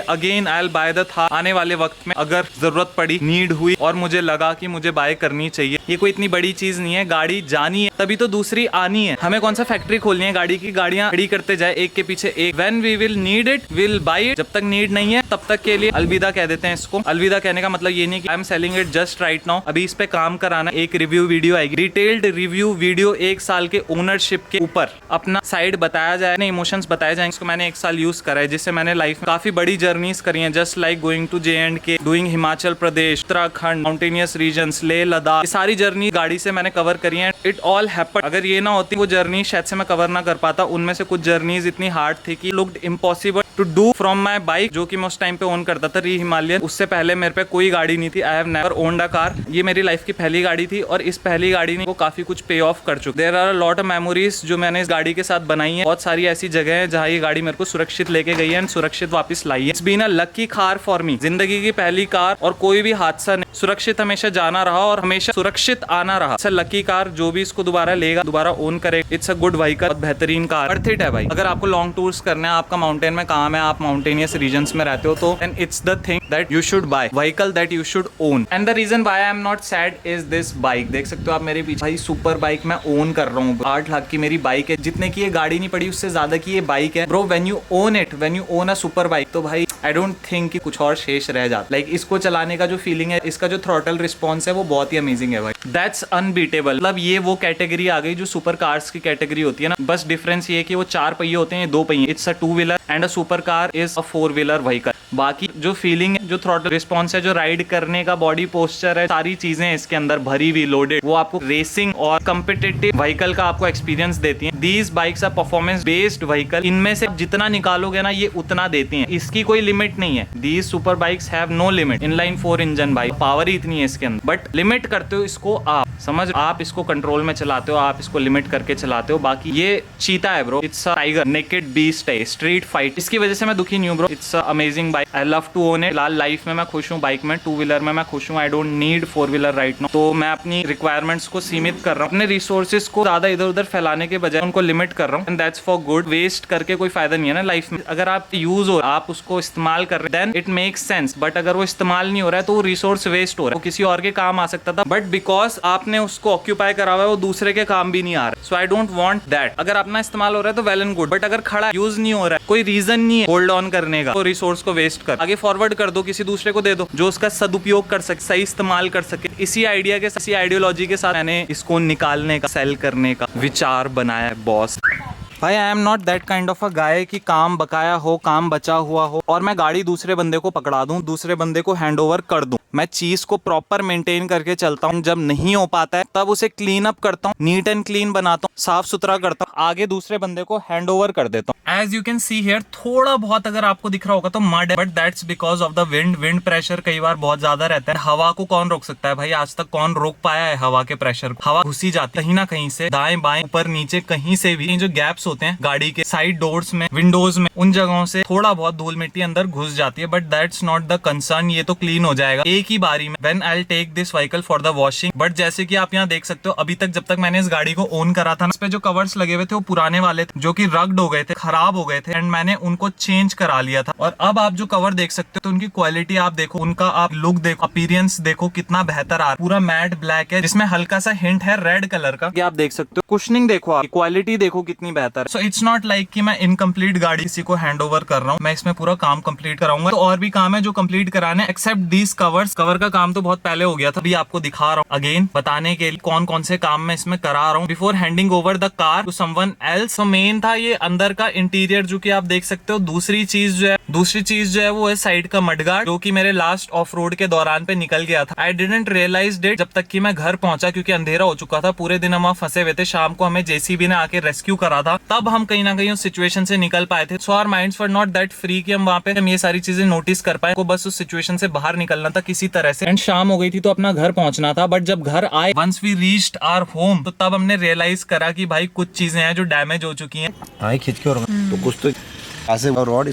Again I will by the Thar आने वाले वक्त में, अगर जरूरत पड़ी, नीड हुई और मुझे लगा कि मुझे बाय करनी चाहिए। ये कोई इतनी बड़ी चीज नहीं है, गाड़ी जानी है तभी तो दूसरी आनी है। हमें कौन सा फैक्ट्री खोलनी है गाड़ी की, गाड़ियां खड़ी करते जाए एक के पीछे एक। When we will need it will buy it, जब तक नीड नहीं है तब तक के लिए अलविदा कह देते हैं इसको। अलविदा कहने का मतलब ये नहीं कि I am selling it just right now, अभी इस पे काम कराना। एक रिव्यू वीडियो आएगी, डिटेल्ड रिव्यू वीडियो, 1 साल के ओनरशिप के ऊपर अपना साइड बताया जाए, इमोशंस बताए जाएंगे। इसको मैंने 1 साल यूज करा है, जिससे मैंने लाइफ में काफी बड़ी जर्नीज करी हैं, just like going to JNK, doing Himachal Pradesh, Uttarakhand, mountainous regions, Leh Ladakh, ये सारी जर्नी गाड़ी से मैंने कवर करी है। इट ऑल हैपेंड, अगर ये ना होती वो जर्नी शायद से मैं कवर ना कर पाता। उनमें से कुछ जर्नीज इतनी हार्ड थी कि looked impossible to do from my bike, जो कि मैं उस टाइम पे ओन करता था, री हिमालयन। उससे पहले मेरे पे कोई गाड़ी नहीं थी, I have never owned a car. ये मेरी लाइफ की पहली गाड़ी थी और इस पहली गाड़ी ने वो काफी कुछ पे ऑफ कर चुकी। There are a lot of memories जो मैंने इस गाड़ी के साथ बनाई है। बहुत सारी ऐसी जगह है जहाँ ये गाड़ी मेरे को सुरक्षित लेके गई है एंड सुरक्षित वापस लाई है। It's been a lucky car for me, जिंदगी की पहली कार और कोई भी हादसा नहीं, सुरक्षित हमेशा जाना रहा और हमेशा सुरक्षित आना रहा। इट्स अ लकी कार, जो भी इसको दोबारा लेगा, दोबारा ओन करेगा, इट्स अ गुड व्हीकल, बहुत बेहतरीन कार, वर्थ इट है भाई। अगर आपको लॉन्ग टूर्स करना है, आपका माउंटेन में काम है, आप माउंटेनियस रीजन्स में रहते हो, तो then it's the thing that you should buy, vehicle that you should own. And the reason why I am not sad is this bike. देख सकते हो आप मेरे पीछे, भाई सुपर बाइक मैं ओन कर रहा हूँ। 8 लाख की मेरी बाइक है, जितने की ये गाड़ी नहीं पड़ी उससे ज्यादा की ये बाइक है। Bro when you own it, when you own a super bike, तो भाई आई डोंट थिंक कि कुछ और शेष रह जाता। लाइक इसको चलाने का जो फीलिंग है, इसका जो थ्रॉटल रिस्पॉन्स है, वो बहुत ही अमेजिंग है भाई। That's unbeatable. मतलब ये वो कैटेगरी आ गई जो सुपर कार्स की कैटेगरी होती है ना। बस डिफरेंस ये है कि वो 4 पहिए होते हैं, ये 2 पहिए। It's a 2 wheeler and a super car is a 4 wheeler vehicle. बाकी जो फीलिंग है, जो थ्रॉटल रिस्पॉन्स है, जो राइड करने का बॉडी पोस्चर है, सारी चीजें इसके अंदर भरी हुई, लोडेड, वो आपको रेसिंग और कम्पिटिटिव व्हीकल का आपको एक्सपीरियंस देती हैं। These bikes are performance based vehicle, इनमें से जितना निकालोगे ना, ये उतना देती हैं, इसकी कोई लिमिट नहीं है। These super bikes have no limit. Inline 4 engine bike, power ही इतनी है इसके अंदर, बट लिमिट करते हो इसको आप, समझ, आप इसको कंट्रोल में चलाते हो, आप इसको लिमिट करके चलाते हो। बाकी ये चीता है bro, it's a tiger, naked beast है, स्ट्रीट फाइट। इसकी वजह से मैं दुखी नहीं हूं bro, it's a amazing bike, I love to own it. फिलहाल लाइफ में मैं खुश हूँ बाइक में, 2 व्हीलर में मैं खुश हूँ। I don't need 4 wheeler right now. तो मैं अपनी रिक्वायरमेंट्स को सीमित कर रहा हूँ, अपने रिसोर्सेज को ज्यादा इधर उधर फैलाने के बजाय उनको लिमिट कर रहा हूँ, and that's for good. Waste करके कोई फायदा नहीं है ना लाइफ में। अगर आप यूज हो, आप उसको इस्तेमाल कर रहे हैं, then it makes sense. But अगर वो इस्तेमाल नहीं हो रहा है तो वो रिसोर्स वेस्ट हो रहा है, वो किसी और के काम आ सकता था, बट बिकॉज आपने उसको ऑक्यूपाई करा हुआ है, वो दूसरे के काम भी नहीं आ रहा। सो आई डोंट वांट दैट। अगर अपना इस्तेमाल हो रहा है तो वेल एंड गुड, बट अगर खड़ा यूज नहीं हो रहा है, कोई रीजन नहीं है होल्ड ऑन करने का, तो रिसोर्स को वेस्ट कर आगे फॉरवर्ड कर दो, किसी दूसरे को दे दो जो उसका सदुपयोग कर सके, सही इस्तेमाल कर सके। इसी आइडिया के, इसी आइडियोलॉजी के साथ मैंने इसको निकालने का, सेल करने का विचार बनाया है बॉस। भाई I am not that kind of a guy कि काम बकाया हो, काम बचा हुआ हो और मैं गाड़ी दूसरे बंदे को पकड़ा दूं, दूसरे बंदे को हैंड ओवर कर दूं। मैं चीज को प्रॉपर मेंटेन करके चलता हूं। जब नहीं हो पाता है तब उसे क्लीन अप करता हूं, नीट एंड क्लीन बनाता हूं, साफ सुथरा करता हूं, आगे दूसरे बंदे को हैंड ओवर कर देता हूं। As you can see here, थोड़ा बहुत अगर आपको दिख रहा होगा तो मड है, but that's because of the wind. Wind pressure कई बार बहुत ज्यादा रहता है। हवा को कौन रोक सकता है भाई? आज तक कौन रोक पाया है हवा के प्रेशर को? हवा घुसी जाती है कहीं ना कहीं से, दाएं बाएं ऊपर नीचे कहीं से भी। जो गैप्स होते हैं गाड़ी के साइड डोर्स में, विंडोज में, उन जगहों से थोड़ा बहुत धूल मिट्टी अंदर घुस जाती है, but that's not the concern. ये तो क्लीन हो जाएगा एक ही बारी में, when I will take this vehicle for the washing. But जैसे कि आप यहाँ देख सकते हो, अभी तक जब तक मैंने इस गाड़ी को ओन करा था, इस पे जो कवर्स लगे हुए थे वो पुराने वाले थे, जो कि रग्ड हो गए थे, खराब हो गए थे, एंड मैंने उनको चेंज करा लिया था। और अब आप जो कवर देख सकते हो तो उनकी क्वालिटी आप देखो, उनका आप लुक देखो, अपीयरेंस देखो कितना बेहतर आ रहा है। पूरा मैट ब्लैक है, जिसमें हल्का सा हिंट है रेड कलर का, ये आप देख सकते हो। कुशनिंग देखो, आप क्वालिटी देखो कितनी बेहतर है। सो इट्स नॉट लाइक कि मैं इनकम्प्लीट गाड़ी किसी को हैंड ओवर कर रहा हूँ, मैं इसमें पूरा काम कंप्लीट कराऊंगा। तो और भी काम है जो कंप्लीट कराने, एक्सेप्ट दीज कवर्स। कवर का काम तो बहुत पहले हो गया था, अभी आपको दिखा रहा हूँ अगेन, बताने के लिए कौन कौन से काम मैं इसमें करा रहा हूँ before handing over the car to someone else. तो मेन था ये अंदर का इंटीरियर, जो कि आप देख सकते हो। दूसरी चीज जो है वो है साइड का मडगार्ड, जो कि मेरे लास्ट ऑफ रोड के दौरान पे निकल गया था। आई डिडंट रियलाइज इट जब तक कि मैं घर पहुंचा, क्योंकि अंधेरा हो चुका था। पूरे दिन हम वहाँ फंसे हुए थे, शाम को हमें जेसीबी ने आके रेस्क्यू करा था, तब हम कहीं ना कहीं उस सिचुएशन से निकल पाए थे। So our minds were not that free कि हम वहाँ पे हम ये सारी चीजें नोटिस कर पाए। को बस उस सिचुएशन से बाहर निकलना था किसी तरह से, एंड शाम हो गई थी तो अपना घर पहुंचना था। बट जब घर आए, once we reached our home, तो तब हमने रियलाइज करा कि भाई कुछ चीजें हैं जो डैमेज हो चुकी हैं। खींच के, और तो कुछ तो ऐसे रोड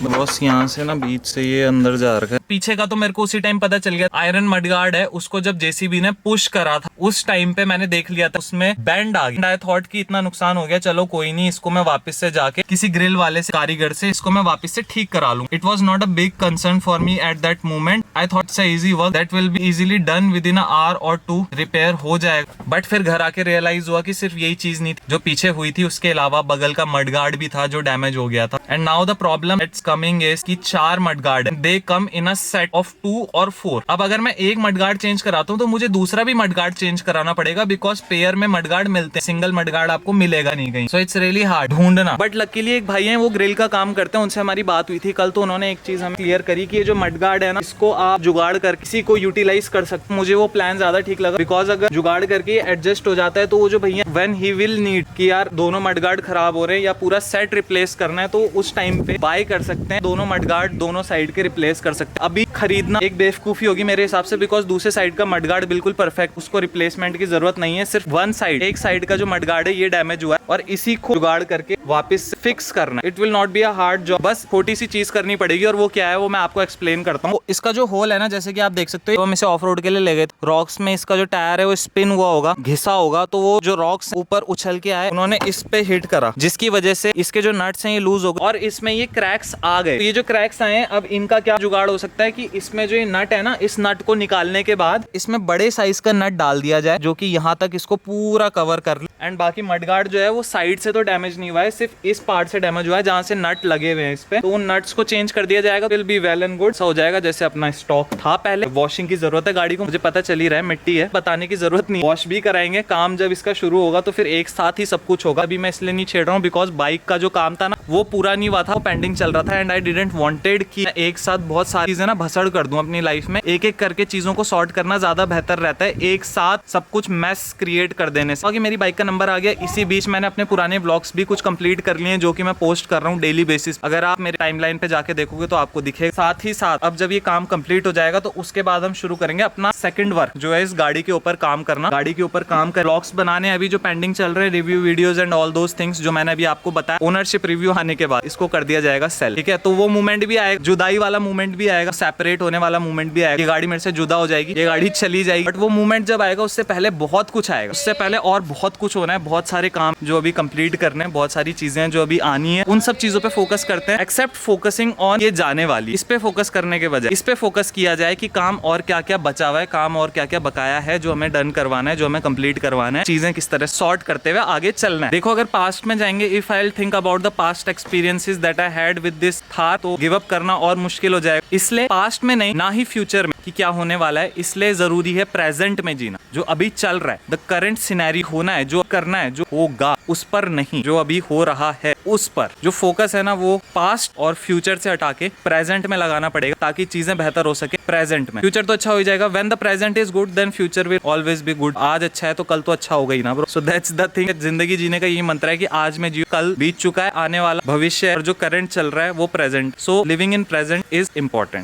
बस यहाँ से ना बीच से ये अंदर जा रखा है, पीछे का तो मेरे को उसी टाइम पता चल गया। आयरन मडगार्ड है, उसको जब जेसीबी ने पुश करा था उस टाइम पे मैंने देख लिया था उसमें बैंड आ गया। आई थॉट कि इतना नुकसान हो गया, चलो कोई नहीं, इसको मैं वापस से जाके किसी ग्रिल वाले से, कारीगर से इसको मैं वापस से ठीक करा लूं। It was not a big concern for me at that moment. I thought it's a easy work that will be easily done within a hour और 2, रिपेयर हो जाएगा। बट फिर घर आके रियलाइज हुआ कि सिर्फ यही चीज नहीं थी जो पीछे हुई थी, उसके अलावा बगल का मडगार्ड भी था जो डैमेज हो गया था। And now the problem it's coming is कि 4 मडगार्ड है, दे कम इन अ सेट ऑफ 2 और 4। अब अगर मैं एक मडगार्ड चेंज कराता हूँ तो मुझे दूसरा भी मडगार्ड चेंज कराना पड़ेगा, बिकॉज पेयर में मडगार्ड मिलते हैं, सिंगल मडगार्ड आपको मिलेगा नहीं कहीं। सो इट्स रियली हार्ड ढूंढना। बट लकीली एक भाई है वो ग्रिल का काम करते हैं, उनसे हमारी बात हुई थी कल, तो उन्होंने एक चीज हमें क्लियर करी कि ये जो मडगार्ड है ना, इसको आप जुगाड़ कर किसी को यूटिलाइज कर सकते। मुझे वो प्लान ज्यादा ठीक लगा, बिकॉज अगर जुगाड़ करके एडजस्ट हो जाता है तो वो जो भैया व्हेन ही विल नीड कि यार दोनों मडगार्ड खराब हो रहे हैं या पूरा सेट रिप्लेस करना है, तो उस टाइम पे बाय कर सकते हैं, दोनों मडगार्ड दोनों साइड के रिप्लेस कर सकते हैं। अभी खरीदना एक बेवकूफी होगी मेरे हिसाब से, बिकॉज दूसरे साइड का मडगार्ड बिल्कुल परफेक्ट, उसको रिप्लेसमेंट की जरूरत नहीं है। सिर्फ वन साइड, एक साइड का जो मडगार्ड है ये डैमेज हुआ है और इसी को जुगाड़ करके वापस फिक्स करना। It will not be a hard job, बस छोटी सी चीज करनी पड़ेगी, और वो क्या है वो मैं आपको एक्सप्लेन करता हूँ। इसका जो होल है ना, जैसे कि आप देख सकते हो, हम इसे ऑफ रोड के लिए ले गए, रॉक्स में इसका जो टायर है वो स्पिन हुआ होगा, घिसा होगा, तो वो जो रॉक्स ऊपर उछल के आए उन्होंने इस पे हिट करा, जिसकी वजह से इसके जो नट्स हैं ये लूज हो गए और इसमें ये क्रैक्स आ गए। तो ये जो क्रैक्स आए, अब इनका क्या जुगाड़ हो सकता है कि इसमें जो ये नट है ना, इस नट को निकालने के बाद इसमें बड़े साइज का नट डाल दिया जाए जो कि यहाँ तक इसको पूरा कवर कर ले। एंड बाकी मडगार्ड जो है वो साइड से तो डैमेज नहीं हुआ है, सिर्फ इस पार्ट से डैमेज हुआ है जहाँ से नट लगे हुए हैं इस पे, तो उन नट्स को चेंज कर दिया जाएगा, will be well and good, हो जाएगा जैसे अपना स्टॉक था पहले। वॉशिंग की जरूरत है गाड़ी को, मुझे पता चल ही रहा है, मिट्टी है, बताने की जरूरत नहीं, वॉश भी कराएंगे। काम जब इसका शुरू होगा तो फिर एक साथ ही सब कुछ होगा। अभी मैं इसलिए नहीं छेड़ रहा हूँ बिकॉज बाइक का जो काम था ना वो पूरा नहीं हुआ था, वो पेंडिंग चल रहा था, एंड आई डिडंट वांटेड कि एक साथ बहुत सारी चीजें ना भसड़ कर दूं अपनी लाइफ में। एक एक करके चीजों को सॉर्ट करना ज्यादा बेहतर रहता है, एक साथ सब कुछ मैस क्रिएट कर देने से। बाकी मेरी बाइक का नंबर आ गया, इसी बीच मैंने अपने पुराने व्लॉग्स भी कुछ कंप्लीट कर लिए जो कि मैं पोस्ट कर रहा हूँ डेली बेसिस। अगर आप मेरे टाइमलाइन पे जाके देखोगे तो आपको दिखेगा। साथ ही साथ अब जब ये काम कंप्लीट हो जाएगा तो उसके बाद हम शुरू करेंगे अपना सेकंड वर्क, जो है इस गाड़ी के ऊपर काम करना। गाड़ी के ऊपर काम कर व्लॉग्स बनाने अभी जो पेंडिंग चल रहे हैं, review videos and all those things जो मैंने अभी आपको बताया। ओनरशिप रिव्यू आने के बाद इसको कर दिया जाएगा सेल, ठीक है। तो वो मूवमेंट भी आएगा, जुदाई वाला मूवमेंट भी आएगा, सेपरेट होने वाला मूवमेंट भी आएगा। ये गाड़ी मेरे से जुदा हो जाएगी, ये गाड़ी चली जाएगी, बट वो मूवमेंट जब आएगा उससे पहले बहुत कुछ आएगा, उससे पहले और बहुत कुछ होना है, बहुत सारे काम जो अभी कंप्लीट करने हैं, बहुत सारी चीजें जो अभी आनी है, उन सब चीजों पे फोकस करते हैं। एक्सेप्ट फोकसिंग ऑन ये जाने वाली, इस पे फोकस करने के बजाय इस पे फोकस किया जाए कि काम और क्या क्या बचा हुआ है, काम और क्या क्या बकाया है जो हमें डन करवाना है, जो हमें कंप्लीट करवाना है, चीजें किस तरह सॉर्ट करते हुए आगे चलना है। देखो अगर पास्ट में जाएंगे, if I will think about the past experiences that I had with this Thar, तो गिव अप करना और मुश्किल हो जाएगा। इसलिए पास्ट में नहीं, ना ही फ्यूचर में कि क्या होने वाला है, इसलिए जरूरी है प्रेजेंट में जीना, जो अभी चल रहा है, द करंट सिनेरियो होना है, जो करना है, जो होगा उस पर नहीं, जो अभी हो रहा है उस पर। जो फोकस है ना वो पास्ट और फ्यूचर से हटा के प्रेजेंट में लगाना पड़ेगा ताकि चीजें बेहतर हो सके प्रेजेंट में। फ्यूचर तो अच्छा हो जाएगा, when the present is good then future will always be good. आज अच्छा है तो कल तो अच्छा होगा ही ना bro. So that's the thing. जिंदगी जीने का यही मंत्र है कि आज में जियो, कल बीत चुका है, आने वाला भविष्य है, और जो करंट चल रहा है वो present. So living in present is important.